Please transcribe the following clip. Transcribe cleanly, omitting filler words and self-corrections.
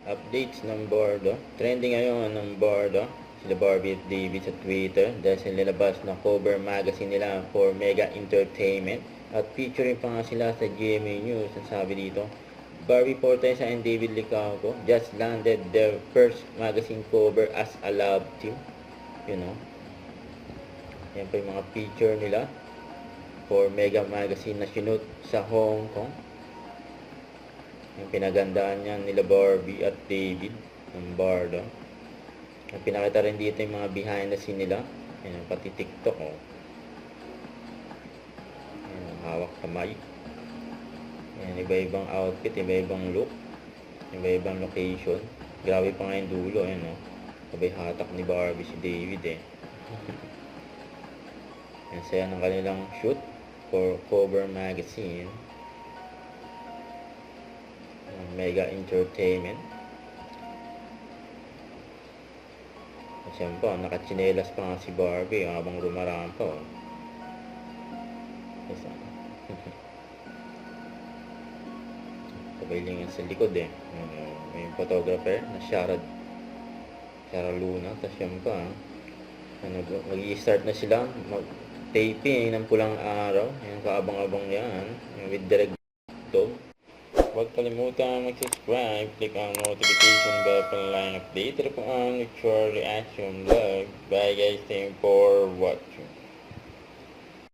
Updates ng Bordo. Trending ngayon ng Bordo. Sila Barbie at David sa Twitter dahil sa nilabas na cover magazine nila for Mega Entertainment. At featuring pa nga sila sa GMA News. Ang sabi dito, Barbie Fortesa and David Licauco just landed their first magazine cover as a love team. You know. Yan pa yung mga feature nila for Mega Magazine na sinut sa Hong Kong. Yung pinagandaan niya nila Barbie at David ng Bardo. At pinakita rin dito yung mga behind the scene nila. Yan, pati TikTok. Oh. Yan, hawak kamay. Yan, iba-ibang outfit, iba-ibang look, iba-ibang location. Grabe pa nga yung dulo. Yan, oh. Sabay hatak ni Barbie si David eh. Yan, saya ng kanilang shoot for Cover Magazine. Mega Entertainment. Siyempre, nakatsinelas pa nga si Barbie habang rumarampa. Oh. Sabay lingan sa likod eh. May photographer na Shara Luna. Tapos siyempre, mag-i-start na sila mag-taping ng Pulang Araw. Yung kaabang-abang yan. Yung with direct to. Huwag kalimutan mag-subscribe, click ang notification bell para line update kung ano your reaction vlog. Bye guys, thank you for watching.